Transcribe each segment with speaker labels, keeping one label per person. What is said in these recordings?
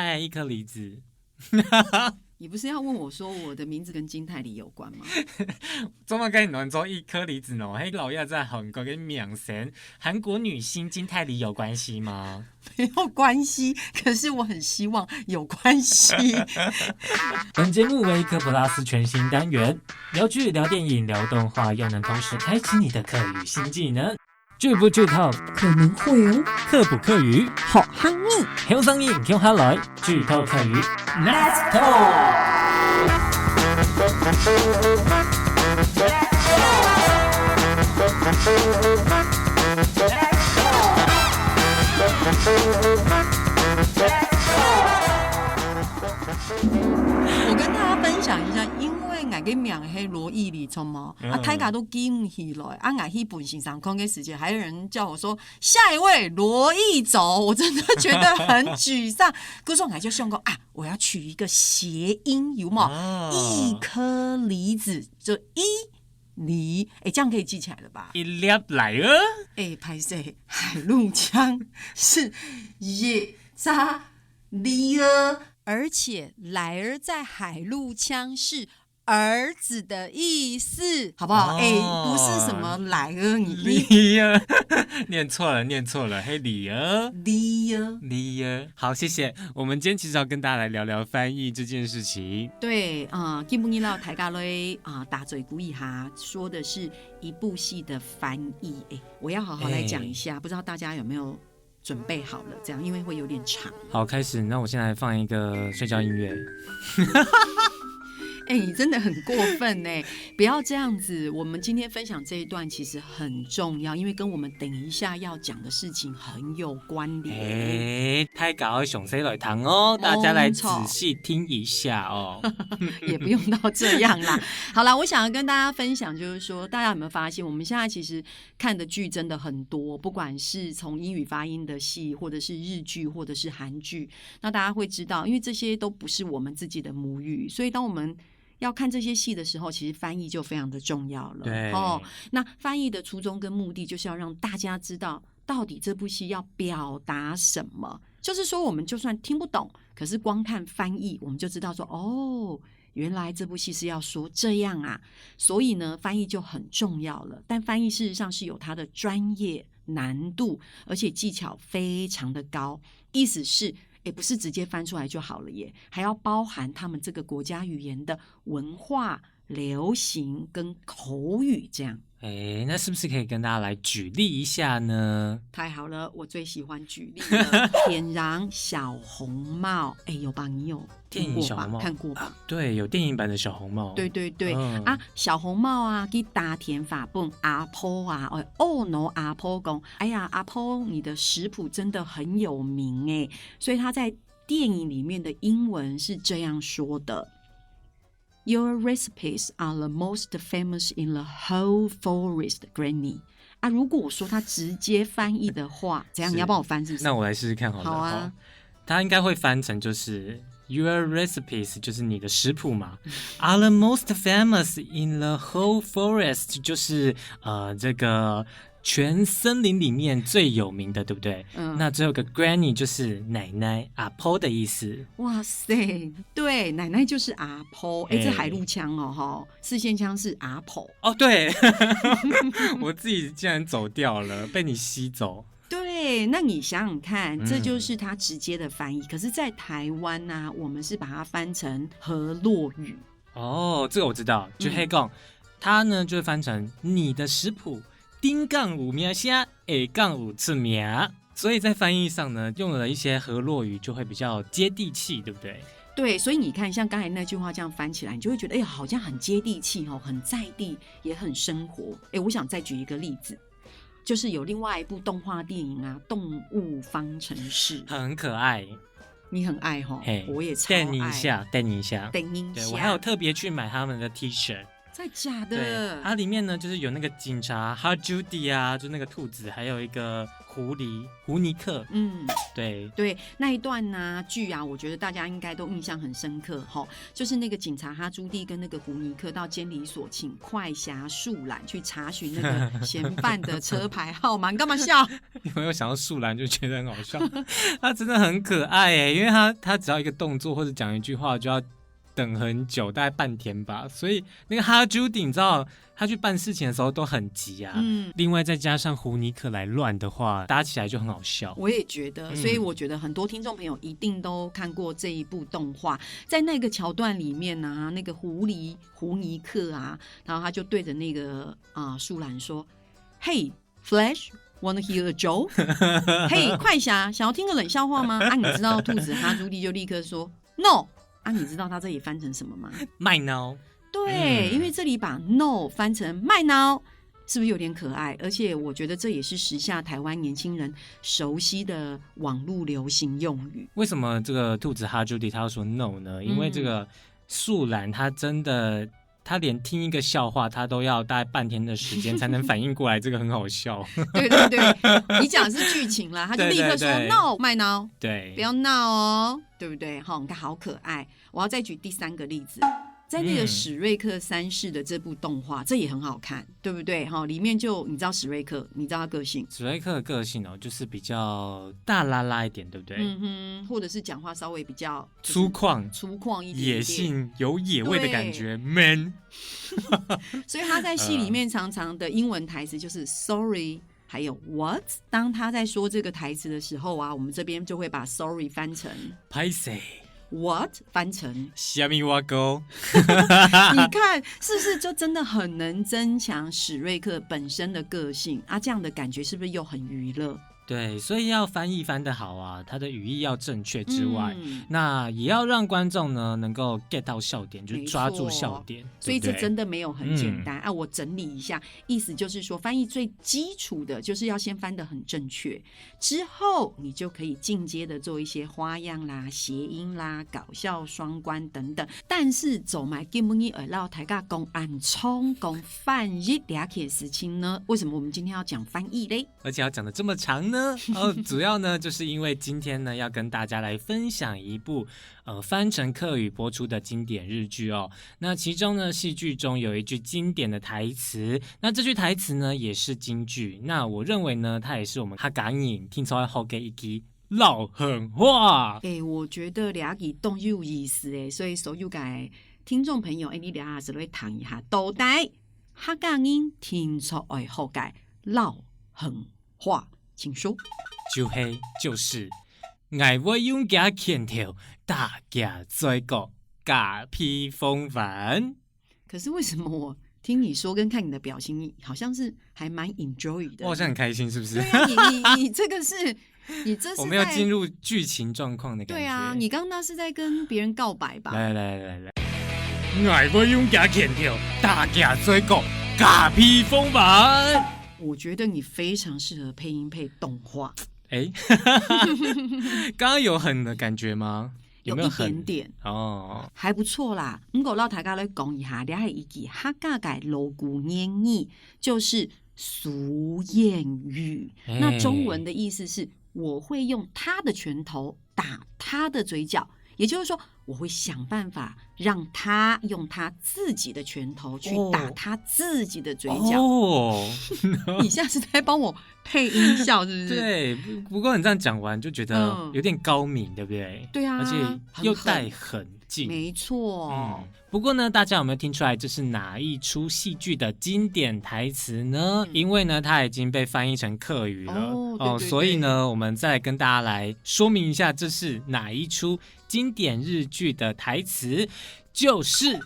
Speaker 1: 嗨，一颗梨子。
Speaker 2: 你不是要问我说我的名字跟金泰梨有关吗？
Speaker 1: 怎么跟你乱说一颗梨子呢？嘿，老亚在韩国跟明星韩国女星金泰梨有关系吗？
Speaker 2: 没有关系，可是我很希望有关系。
Speaker 1: 本节目为科普拉斯全新单元，聊剧、聊电影、聊动画，又能同时开启你的客语新技能。剧不剧透，
Speaker 2: 可能会哦。
Speaker 1: 客不客语，
Speaker 2: 好汉密，
Speaker 1: 听声音听下来，剧透客语 ，Let's go！
Speaker 2: 我跟大家分享一下，因为我嘅名系罗毅里聪嘛，大家都记唔起来，我去本线上空嘅时间，还有人叫我说下一位罗毅走，我真的觉得很沮丧。可是我就想过我要取一个谐音，有冇？一颗梨子就一梨，这样可以记起来了吧？
Speaker 1: 一粒来了，
Speaker 2: 拍摄海陆腔是耶扎梨儿。而且来儿在海陆腔是儿子的意思，好不好？不是什么来儿，
Speaker 1: 梨儿，念错了，嘿，梨儿，
Speaker 2: 梨儿。
Speaker 1: 好，谢谢。我们今天其实要跟大家来聊聊翻译这件事情。
Speaker 2: 对，基本上大家咧打嘴鼓一下，说的是一部戏的翻译。我要好好来讲一下，不知道大家有没有准备好了，这样因为会有点长。
Speaker 1: 好，开始。那我现在放一个睡觉音乐。
Speaker 2: 你真的很过分呢！不要这样子。我们今天分享这一段其实很重要，因为跟我们等一下要讲的事情很有关联。
Speaker 1: 太搞熊 C 来谈哦，大家来仔细听一下哦。
Speaker 2: 也不用到这样啦。好啦，我想要跟大家分享，就是说，大家有没有发现，我们现在其实看的剧真的很多，不管是从英语发音的戏，或者是日剧，或者是韩剧，那大家会知道，因为这些都不是我们自己的母语，所以当我们要看这些戏的时候，其实翻译就非常的重要了。
Speaker 1: 对
Speaker 2: 那翻译的初衷跟目的就是要让大家知道到底这部戏要表达什么。就是说我们就算听不懂，可是光看翻译我们就知道说原来这部戏是要说这样啊，所以呢翻译就很重要了。但翻译事实上是有它的专业难度，而且技巧非常的高，意思是不是直接翻出来就好了耶，还要包含他们这个国家语言的文化、流行跟口语这样。
Speaker 1: 那是不是可以跟大家来举例一下呢？
Speaker 2: 太好了，我最喜欢举例了。天然小红帽，有吧？你有听过吧？看过吧？
Speaker 1: 对，有电影版的小红帽。
Speaker 2: 对对对，小红帽啊，去打田法本阿婆啊，阿婆讲，哎呀，阿婆你的食谱真的很有名所以他在电影里面的英文是这样说的。Your recipes are the most famous in the whole forest, Granny. 如果我说他直接翻译的话，怎样？你要帮我翻是不是？
Speaker 1: 那我来试试看好了。
Speaker 2: 好啊。
Speaker 1: 他应该会翻成就是 Your recipes 就是你的食谱嘛，are the most famous in the whole forest 就是这个全森林里面最有名的，对不对？那最后个 Granny 就是奶奶阿婆的意思。
Speaker 2: 哇塞，对，奶奶就是阿婆。这海陆腔四线腔是阿婆。
Speaker 1: 对，我自己竟然走掉了，被你吸走。
Speaker 2: 对，那你想想看，这就是他直接的翻译。可是，在台湾呢，我们是把它翻成河洛语。
Speaker 1: 这个我知道，就黑讲，它呢就会翻成你的食谱。丁杠五名虾，A 杠五次名，所以在翻译上呢，用了一些河洛语，就会比较接地气，对不对？
Speaker 2: 对，所以你看，像刚才那句话这样翻起来，你就会觉得，好像很接地气很在地，也很生活。我想再举一个例子，就是有另外一部动画电影《动物方程式》，
Speaker 1: 很可爱。
Speaker 2: 你很爱我也超爱。
Speaker 1: 带你一下。对，我还有特别去买他们的 T 恤。
Speaker 2: 真的假的？
Speaker 1: 对，它里面呢就是有那个警察哈 Judy 啊，就那个兔子，还有一个狐狸胡尼克，对
Speaker 2: 对，那一段剧啊，我觉得大家应该都印象很深刻就是那个警察哈朱棣跟那个胡尼克到监理所，请快侠树懒去查询那个嫌犯的车牌号码。你干嘛笑？
Speaker 1: 因为我想到树懒就觉得很好笑，他真的很可爱耶，因为他只要一个动作或者讲一句话就要等很久，大概半天吧，所以那个哈朱棣你知道他去办事情的时候都很急啊。另外再加上胡尼克来乱的话，搭起来就很好笑。
Speaker 2: 我也觉得，所以我觉得很多听众朋友一定都看过这一部动画，在那个桥段里面啊，那个胡尼克啊，然后他就对着那个树懒说 ：“Hey Flash。” Wanna hear a joke? 嘿，快侠，想要听个冷笑话吗？你知道兔子哈朱棣就立刻说 No。你知道他这里翻成什么吗？
Speaker 1: 卖孬。
Speaker 2: 对，因为这里把 No 翻成卖孬，是不是有点可爱？而且我觉得这也是时下台湾年轻人熟悉的网络流行用语。
Speaker 1: 为什么这个兔子哈朱棣他要说 No 呢？因为这个树懒他真的。他连听一个笑话，他都要大概半天的时间才能反应过来，这个很好笑。
Speaker 2: 对对对，你讲的是剧情啦，他就立刻说 No 卖孬，对，不要闹哦，对不对？你看好可爱。我要再举第3个例子，在那个史瑞克3世的这部动画，这也很好看，对不对？里面就你知道史瑞克，你知道他个性？
Speaker 1: 史瑞克的个性就是比较大拉拉一点，对不对？
Speaker 2: 或者是讲话稍微比较
Speaker 1: 粗犷一点，野性有野味的感觉 ，man。
Speaker 2: 所以他在戏里面常常的英文台词就是 sorry。还有 what？ 当他在说这个台词的时候啊，我们这边就会把 sorry 翻成
Speaker 1: 拍谁。
Speaker 2: What 翻成
Speaker 1: 虾米挖沟，
Speaker 2: 你看是不是就真的很能增强史瑞克本身的个性啊？这样的感觉是不是又很娱乐？
Speaker 1: 对，所以要翻译翻得好啊，它的语义要正确之外，那也要让观众呢能够 get 到笑点，就是抓住笑点。
Speaker 2: 所以这真的没有很简单我整理一下，意思就是说，翻译最基础的就是要先翻得很正确，之后你就可以进阶的做一些花样啦、谐音啦、搞笑双关等等。但是走埋基本一耳绕台尬公按冲公翻译两件事情呢？为什么我们今天要讲翻译嘞？
Speaker 1: 而且要讲得这么长呢？主要呢就是因为今天呢要跟大家来分享一部翻成客语播出的经典日剧哦。那其中呢戏剧中有一句经典的台词，那这句台词呢也是金句，那我认为呢它也是我们哈港影听出来后的一句老狠话。
Speaker 2: 我觉得俩句都有意思所以所有的听众朋友你俩是来谈一下到底哈港影听出来后的老狠话，请说。
Speaker 1: 就是我要用假拳头大家做个假披风帆。
Speaker 2: 可是为什么我听你说跟看你的表情，你好像是还蛮 enjoy 的？
Speaker 1: 我好像很开心，是不是？
Speaker 2: 对啊，你这个是，你这是
Speaker 1: 我们要进入剧情状况的感觉。
Speaker 2: 对啊，你刚刚那是在跟别人告白吧？
Speaker 1: 来，我要用假拳头大家做个假披风帆。
Speaker 2: 我觉得你非常适合配音配动画。
Speaker 1: 刚刚有狠的感觉吗？有没有狠？
Speaker 2: 一点点还不错啦。不过老大家来讲一下，还有一句客家的老古谚语，就是俗谚语。那中文的意思是，我会用他的拳头打他的嘴角，也就是说，我会想办法让他用他自己的拳头去打他自己的嘴角。你现在是在帮我配音效是不是？
Speaker 1: 对，不过你这样讲完就觉得有点高明，对不对？
Speaker 2: 对啊，
Speaker 1: 而且又带狠劲。
Speaker 2: 没错。
Speaker 1: 不过呢，大家有没有听出来这是哪一出戏剧的经典台词呢？因为呢，它已经被翻译成客语了
Speaker 2: 对，
Speaker 1: 所以呢，我们再来跟大家来说明一下，这是哪一出经典日剧的台词，就是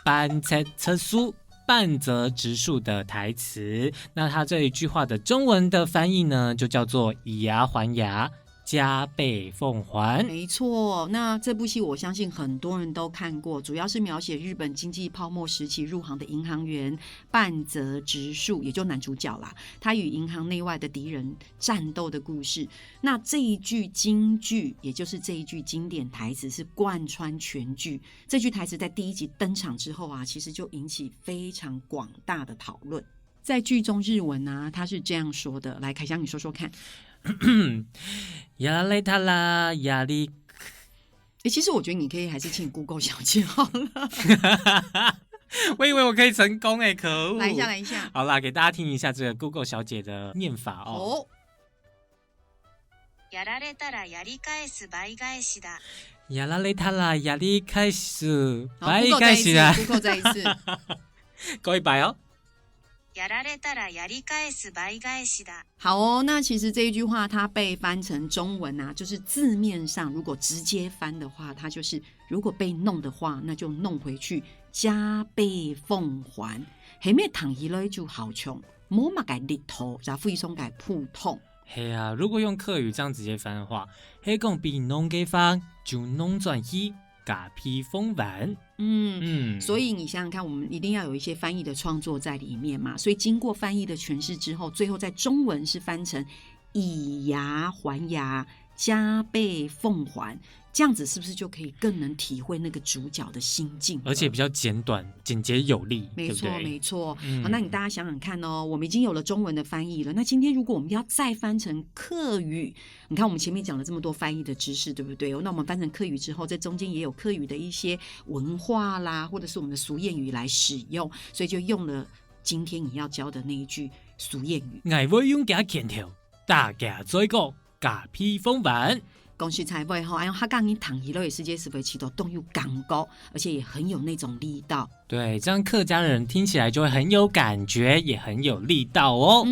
Speaker 1: 半泽直树的台词。那他这一句话的中文的翻译呢，就叫做以牙还牙，加倍奉还。
Speaker 2: 没错，那这部戏我相信很多人都看过，主要是描写日本经济泡沫时期入行的银行员半泽直树，也就男主角啦，他与银行内外的敌人战斗的故事。那这一句金句，也就是这一句经典台词，是贯穿全剧。这句台词在第1集登场之后啊，其实就引起非常广大的讨论。在剧中日文啊，他是这样说的，来，凯翔你说说看。
Speaker 1: 亚雷塔拉亚里。
Speaker 2: 其实我觉得你可以还是请 Google 小姐好了。
Speaker 1: 我以为我可以成功哎，可恶！
Speaker 2: 来一下。
Speaker 1: 好啦，给大家听一下这个 Google 小姐的念法哦。
Speaker 3: やられたらやり返す倍返しだ。
Speaker 1: やられたらやり返す倍返しだ。
Speaker 2: Google 再一次。
Speaker 1: 够一百哦。
Speaker 3: やられたらやり返す倍返しだ。
Speaker 2: 好哦，那其实这一句话它被翻成中文啊，就是字面上如果直接翻的话，它就是如果被弄的话，那就弄回去，加倍奉还。下面躺一类就好穷，莫嘛改力头，然后附一松改普通。
Speaker 1: 嘿啊，如果用客语这样直接翻的话，黑讲比弄给方就弄转一，嘎批风完。
Speaker 2: 所以你想想看，我们一定要有一些翻译的创作在里面嘛。所以经过翻译的诠释之后，最后在中文是翻成以牙还牙，加倍奉还。这样子是不是就可以更能体会那个主角的心境？
Speaker 1: 而且比较简短、简洁有力，
Speaker 2: 没错，
Speaker 1: 对不对？
Speaker 2: 没错。好，那你大家想想看哦，我们已经有了中文的翻译了。那今天如果我们要再翻成客语，你看我们前面讲了这么多翻译的知识，对不对？那我们翻成客语之后，在中间也有客语的一些文化啦，或者是我们的俗谚语来使用，所以就用了今天你要教的那一句俗谚语：
Speaker 1: 爱会用假欠条，大家追过，假批风完。
Speaker 2: 恭喜才会哈，用哈杠音躺一类世界思维起头动又刚高，而且也很有那种力道。
Speaker 1: 对，这样客家人听起来就会很有感觉，也很有力道哦。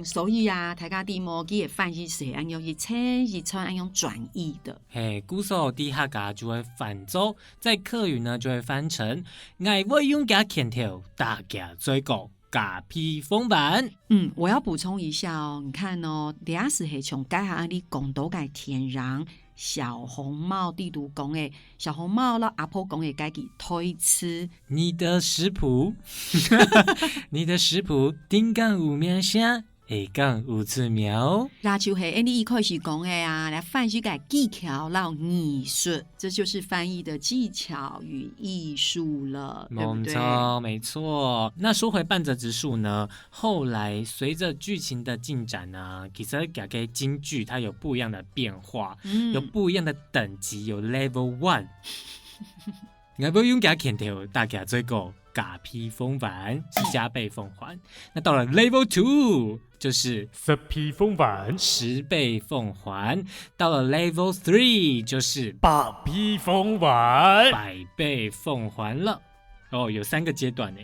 Speaker 2: 所以啊，大家的模基也翻译是按用一切一穿按用转译的。
Speaker 1: 嘿，古时候的客家就会反走，在客语呢就会翻成爱会用假欠条，大家追过。假批风版。
Speaker 2: 我要补充一下哦，你看哦，俩是系从改下你讲到改天然小红帽地图讲诶，小红帽了阿婆讲诶改给推辞。
Speaker 1: 你的食谱，你的食谱，顶干有名声。下讲有字苗，
Speaker 2: 那就系你一开始讲的啊，来翻译改技巧到艺术，这就是翻译的技巧与艺术了，对不对？
Speaker 1: 没错，没错。那说回半泽直树呢，后来随着剧情的进展呢，其实改给京剧它有不一样的变化，有不一样的等级，有 Level 1。我不用给他砍掉，大家追够假批风还是加倍奉还。那到了 Level 2，就是
Speaker 4: 10批奉还
Speaker 1: ，10倍奉还。到了 Level 3，就是
Speaker 4: 8批奉还
Speaker 1: ，100倍奉还了。哦，有3个阶段呢，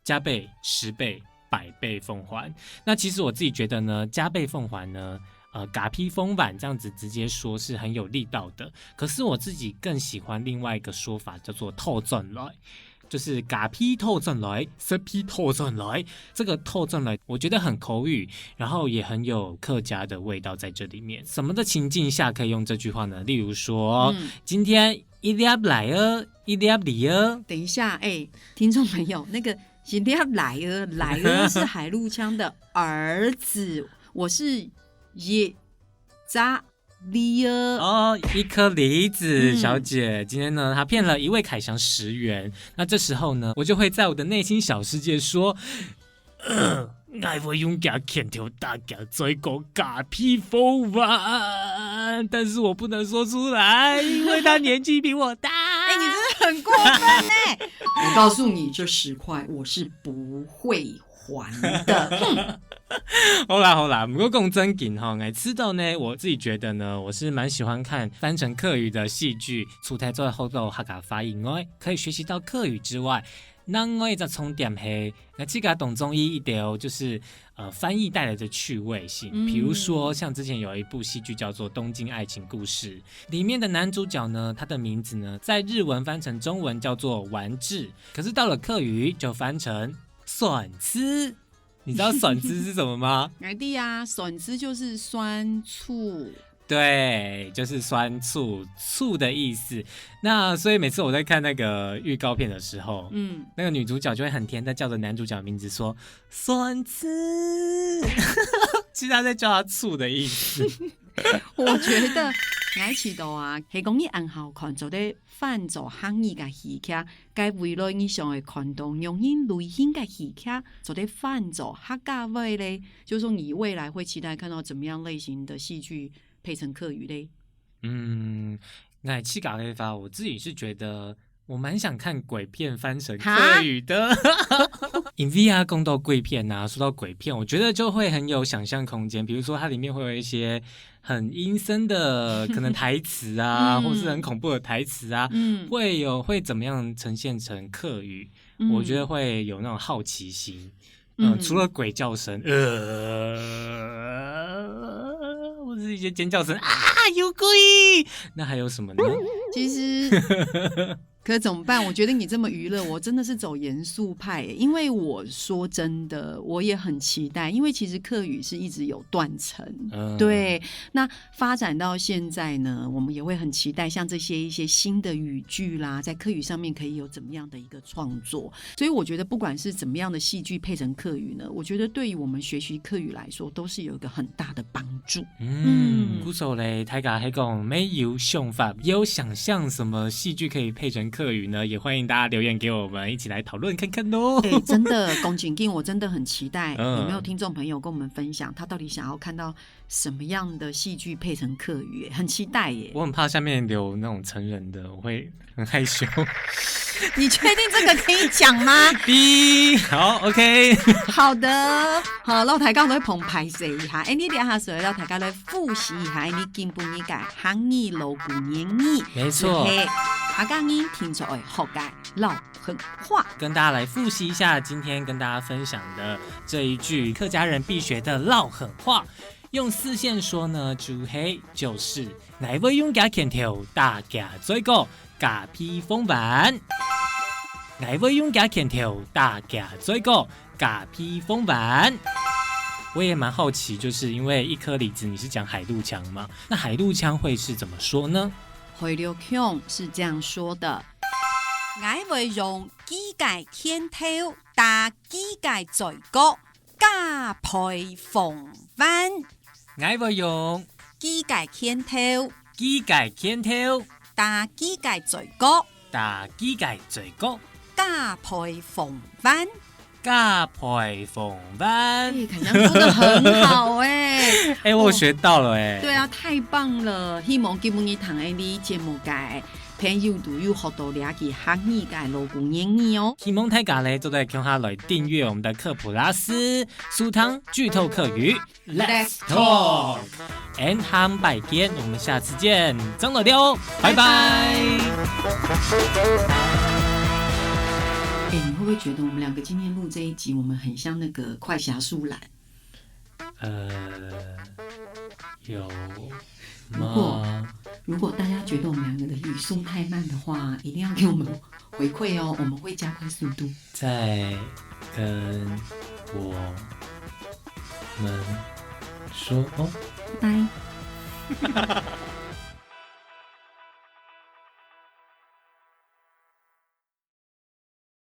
Speaker 1: 加倍、10倍、100倍奉还。那其实我自己觉得呢，加倍奉还呢。假批风版这样子直接说是很有力道的，可是我自己更喜欢另外一个说法，叫做透转来，就是假批透转来，10批透转来。这个透转来，我觉得很口语，然后也很有客家的味道在这里面。什么的情境下可以用这句话呢？例如说，今天一粒来儿，一粒梨儿。
Speaker 2: 等一下，听众朋友，那个一粒来儿，来儿是海陆腔的儿子，我是。一扎梨
Speaker 1: 哦，一颗梨子，小姐，今天呢，她骗了一位凯翔10元。那这时候呢，我就会在我的内心小世界说，我会用假欠条大家追过假批风完，但是我不能说出来，因为他年纪比我大。
Speaker 2: 你真的很过分我告诉你，这10块我是不会还的。
Speaker 1: 好啦，不过讲真紧哈，知道呢，我自己觉得呢，我是蛮喜欢看翻成客语的戏剧，出台做后头客家发音可以学习到客语之外，咱我再重点是，这个懂中医一条就是翻译带来的趣味性。比如说，像之前有一部戏剧叫做《东京爱情故事》，里面的男主角呢，他的名字呢，在日文翻成中文叫做丸治，可是到了客语就翻成笋子。你知道笋子是什么吗？
Speaker 2: 弟啊，笋子就是酸醋。
Speaker 1: 对，就是酸醋，醋的意思。那所以每次我在看那个预告片的时候，那个女主角就会很甜的叫着男主角的名字说酸子，其实她在叫他醋的意思。
Speaker 2: 我觉得我知道啊，是讲你按好看做咧泛做行业嘅戏剧，该未来你想会看到用因类型嘅戏剧做咧泛做客家味咧，就是说你未来会期待看到怎么样类型的戏剧配成客语嘞？
Speaker 1: 那七嘎黑发，我自己是觉得我蛮想看鬼片翻成客语的。in VR 共到鬼片啊，说到鬼片，我觉得就会很有想象空间。比如说它里面会有一些很阴森的可能台词啊，或是很恐怖的台词啊，会怎么样呈现成客语？我觉得会有那种好奇心。除了鬼叫声，或者是一些尖叫声啊，有鬼！那还有什么呢？
Speaker 2: 其实。可怎么办？我觉得你这么娱乐，我真的是走严肃派耶。因为我说真的，我也很期待，因为其实客语是一直有断层，对。那发展到现在呢，我们也会很期待像这些一些新的语句啦，在客语上面可以有怎么样的一个创作。所以我觉得，不管是怎么样的戏剧配成客语呢，我觉得对于我们学习客语来说，都是有一个很大的帮助。
Speaker 1: 古手嘞，大家还讲没有想法，有想象什么戏剧可以配成客语呢？也欢迎大家留言给我们，一起来讨论看看哦。
Speaker 2: 对，真的，龚景定，我真的很期待，有没有听众朋友跟我们分享，他到底想要看到什么样的戏剧配成客语？很期待耶！
Speaker 1: 我很怕下面留那种成人的，我会很害羞。
Speaker 2: 你确定这个可以讲吗？
Speaker 1: 好 ，OK。
Speaker 2: 好的，好，老大家来澎湃一下，你等下说，老大家来复习一下，你根本你改行语、老古言语，
Speaker 1: 没错。
Speaker 2: 客家语听出来好改老狠话，
Speaker 1: 跟大家来复习一下今天跟大家分享的这一句客家人必学的老狠话。用四线说呢，就是我会用假拳头打假嘴角，假披风板。我会用假拳头打假嘴角，假披风板。我也蛮好奇，就是因为一颗梨子，你是讲海陆腔吗？那海陆腔会是怎么说呢？
Speaker 2: 海陆腔是这样说的：我会用机械拳头打机械嘴角，假披风板。
Speaker 1: 我會用
Speaker 2: 機械拳頭打機械嘴角，假配縫板，肯定說得很好哎！
Speaker 1: 我學到了哎！
Speaker 2: 對啊，太棒了！希望今日堂嘅呢節目界朋友都有學到了解客語嘅老古言語哦。
Speaker 1: 希望大家呢都在看下來訂閱我們的科普拉斯蘇湯劇透客語 Let's Talk and ham拜見，我們下次見，張老雕，拜拜。
Speaker 2: 你會不會覺得我們兩個今天錄這一集，我們很像那個快俠樹懶？
Speaker 1: 有
Speaker 2: 嗎？如果大家覺得我們兩個的語速太慢的話，一定要給我們回饋哦，我們會加快速度。
Speaker 1: 再跟我們說哦，
Speaker 2: 拜拜。